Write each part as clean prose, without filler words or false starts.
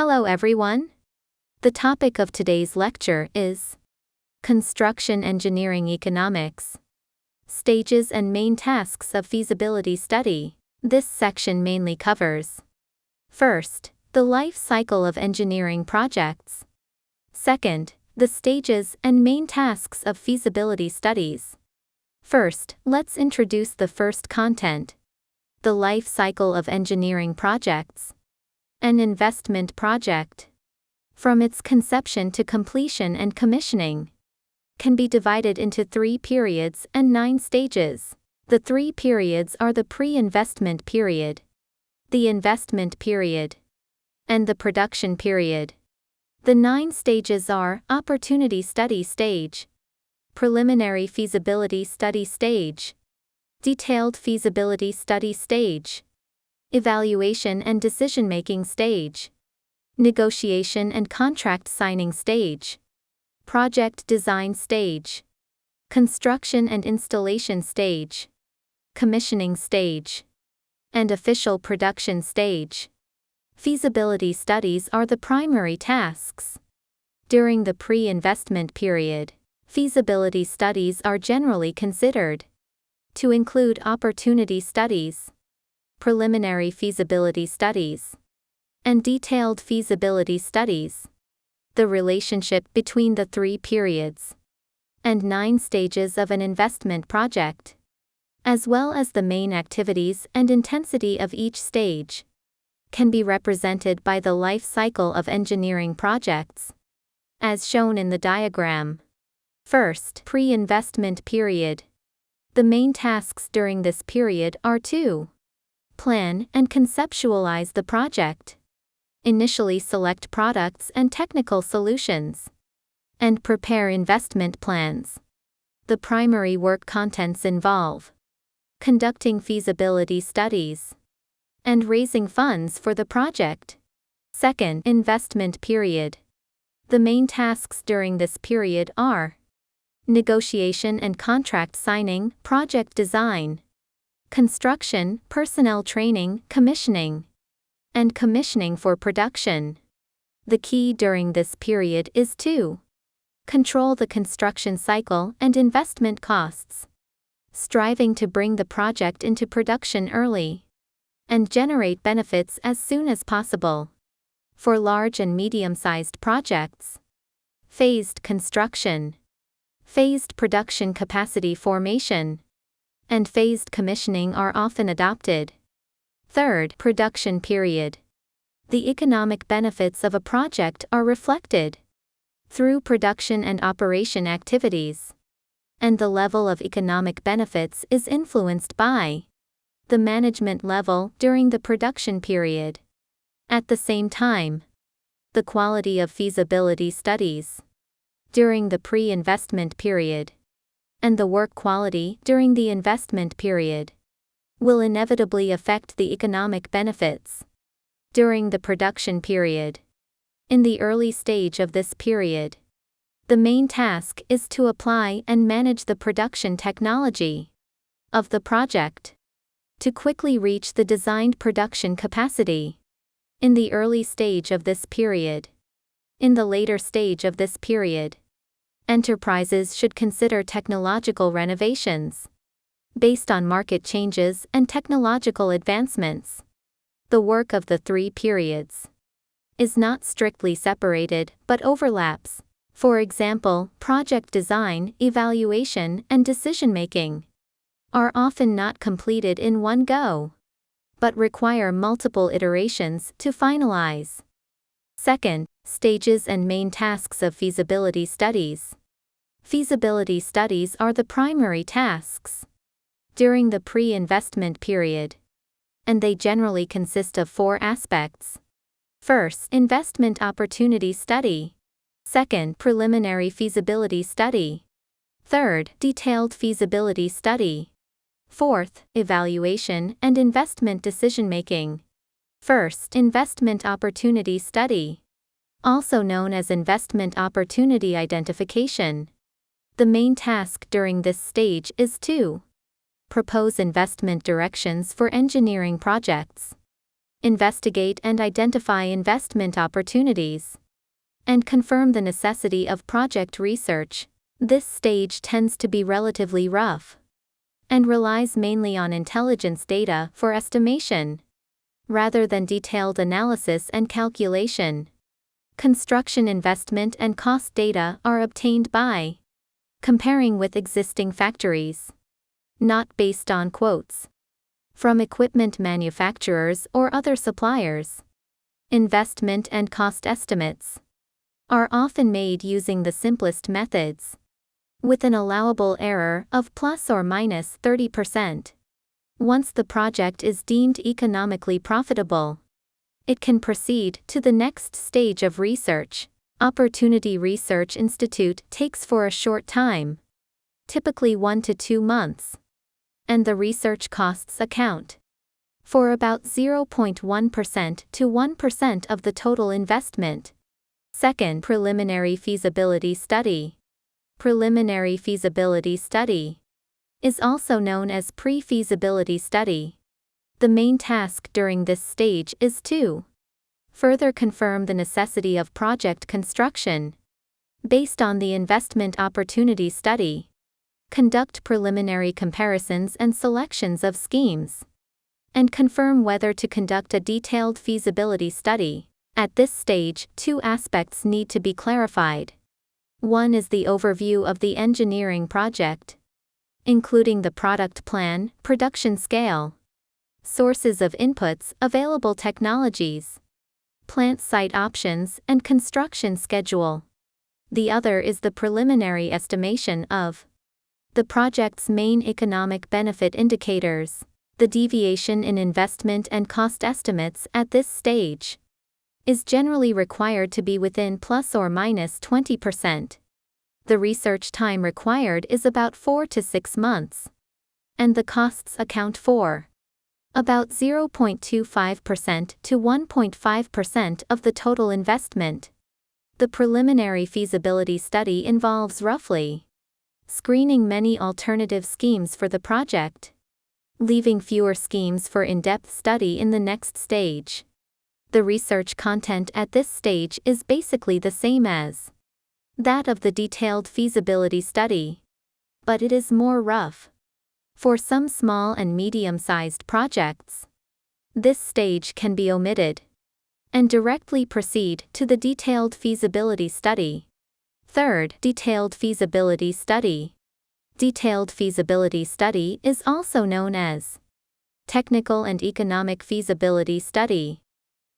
Hello everyone. The topic of today's lecture is Construction Engineering Economics. Stages and main tasks of feasibility study. This section mainly covers: first, the life cycle of engineering projects. Second, the stages and main tasks of feasibility studies. First, let's introduce the first content: the life cycle of engineering projects. An investment project, from its conception to completion and commissioning, can be divided into 3 periods and 9 stages. The 3 periods are the pre-investment period, the investment period, and the production period. The 9 stages are opportunity study stage, preliminary feasibility study stage, detailed feasibility study stage, evaluation and decision-making stage, negotiation and contract signing stage, project design stage, construction and installation stage, commissioning stage, and official production stage. Feasibility studies are the primary tasks. During the pre-investment period, feasibility studies are generally considered to include opportunity studies, preliminary feasibility studies, and detailed feasibility studies. The relationship between the 3 periods and 9 stages of an investment project, as well as the main activities and intensity of each stage, can be represented by the life cycle of engineering projects, as shown in the diagram. First, pre-investment period. The main tasks during this period are to plan and conceptualize the project, initially select products and technical solutions, and prepare investment plans. The primary work contents involve conducting feasibility studies and raising funds for the project. Second, investment period. The main tasks during this period are negotiation and contract signing, project design, construction, personnel training, commissioning, and commissioning for production. The key during this period is to control the construction cycle and investment costs, striving to bring the project into production early and generate benefits as soon as possible. For large and medium-sized projects, phased construction, phased production capacity formation, and phased commissioning are often adopted. Third, production period. The economic benefits of a project are reflected through production and operation activities, and the level of economic benefits is influenced by the management level during the production period. At the same time, the quality of feasibility studies during the pre-investment period and the work quality during the investment period will inevitably affect the economic benefits during the production period. In the early stage of this period, the main task is to apply and manage the production technology of the project to quickly reach the designed production capacity. In the early stage of this period. In the later stage of this period, enterprises should consider technological renovations based on market changes and technological advancements. The work of the 3 periods is not strictly separated but overlaps. For example, project design, evaluation, and decision-making are often not completed in one go, but require multiple iterations to finalize. Second, stages and main tasks of feasibility studies. Feasibility studies are the primary tasks during the pre-investment period, and they generally consist of 4 aspects. First, investment opportunity study. Second, preliminary feasibility study. Third, detailed feasibility study. Fourth, evaluation and investment decision-making. First, investment opportunity study, also known as investment opportunity identification. The main task during this stage is to propose investment directions for engineering projects, investigate and identify investment opportunities, and confirm the necessity of project research. This stage tends to be relatively rough and relies mainly on intelligence data for estimation, rather than detailed analysis and calculation. Construction investment and cost data are obtained by comparing with existing factories, not based on quotes from equipment manufacturers or other suppliers. Investment and cost estimates are often made using the simplest methods, with an allowable error of plus or minus 30%. Once the project is deemed economically profitable, it can proceed to the next stage of research. Opportunity Research Institute takes for a short time, typically 1 to 2 months, and the research costs account for about 0.1% to 1% of the total investment. Second, Preliminary Feasibility Study. Preliminary Feasibility Study is also known as Pre-Feasibility Study. The main task during this stage is to further confirm the necessity of project construction based on the investment opportunity study, conduct preliminary comparisons and selections of schemes, and confirm whether to conduct a detailed feasibility study. At this stage, 2 aspects need to be clarified. One is the overview of the engineering project, including the product plan, production scale, sources of inputs, available technologies, plant site options, and construction schedule. The other is the preliminary estimation of the project's main economic benefit indicators. The deviation in investment and cost estimates at this stage is generally required to be within plus or minus 20%. The research time required is about 4 to 6 months, and the costs account for about 0.25% to 1.5% of the total investment. The preliminary feasibility study involves roughly screening many alternative schemes for the project, leaving fewer schemes for in-depth study in the next stage. The research content at this stage is basically the same as that of the detailed feasibility study, but it is more rough. For some small and medium-sized projects, this stage can be omitted and directly proceed to the detailed feasibility study. Third, Detailed Feasibility Study. Detailed feasibility study is also known as Technical and Economic Feasibility Study,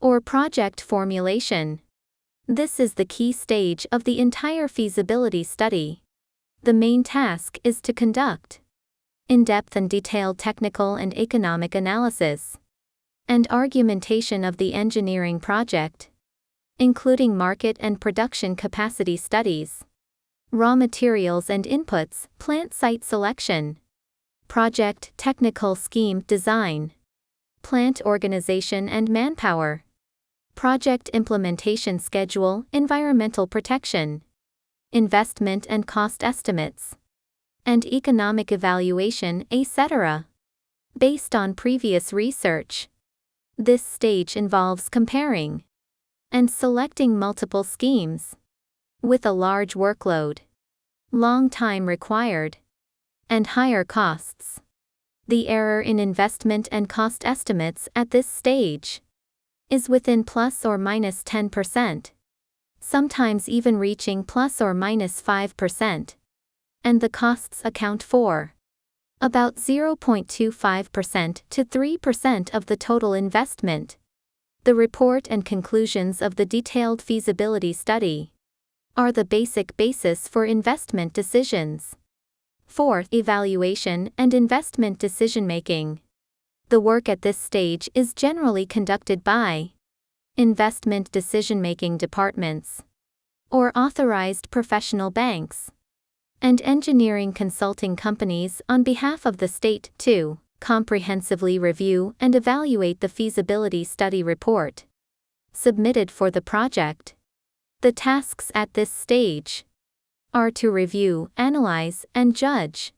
or Project Formulation. This is the key stage of the entire feasibility study. The main task is to conduct in-depth and detailed technical and economic analysis and argumentation of the engineering project, including market and production capacity studies, raw materials and inputs, plant site selection, project technical scheme design, plant organization and manpower, project implementation schedule, environmental protection, investment and cost estimates, and economic evaluation, etc. Based on previous research, this stage involves comparing and selecting multiple schemes with a large workload, long time required, and higher costs. The error in investment and cost estimates at this stage is within plus or minus 10%, sometimes even reaching plus or minus 5%, and the costs account for about 0.25% to 3% of the total investment. The report and conclusions of the detailed feasibility study are the basic basis for investment decisions. Fourth, Evaluation and investment decision-making. The work at this stage is generally conducted by investment decision-making departments, or authorized professional banks, and engineering consulting companies on behalf of the state to comprehensively review and evaluate the feasibility study report submitted for the project. The tasks at this stage are to review, analyze, and judge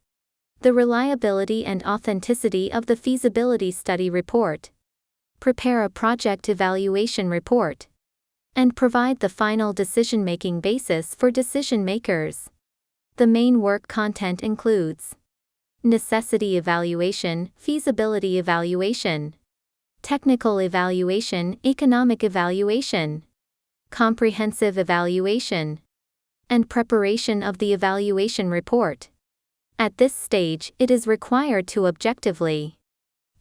the reliability and authenticity of the feasibility study report, prepare a project evaluation report, and provide the final decision-making basis for decision makers. The main work content includes necessity evaluation, feasibility evaluation, technical evaluation, economic evaluation, comprehensive evaluation, and preparation of the evaluation report. At this stage, it is required to objectively,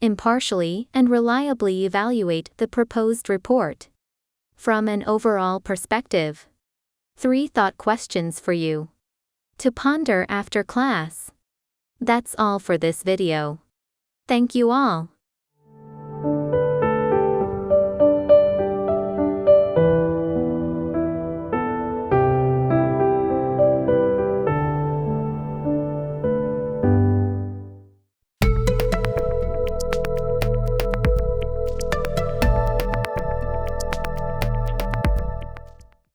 impartially, and reliably evaluate the proposed report. From an overall perspective, 3 thought questions for you to ponder after class. That's all for this video. Thank you all.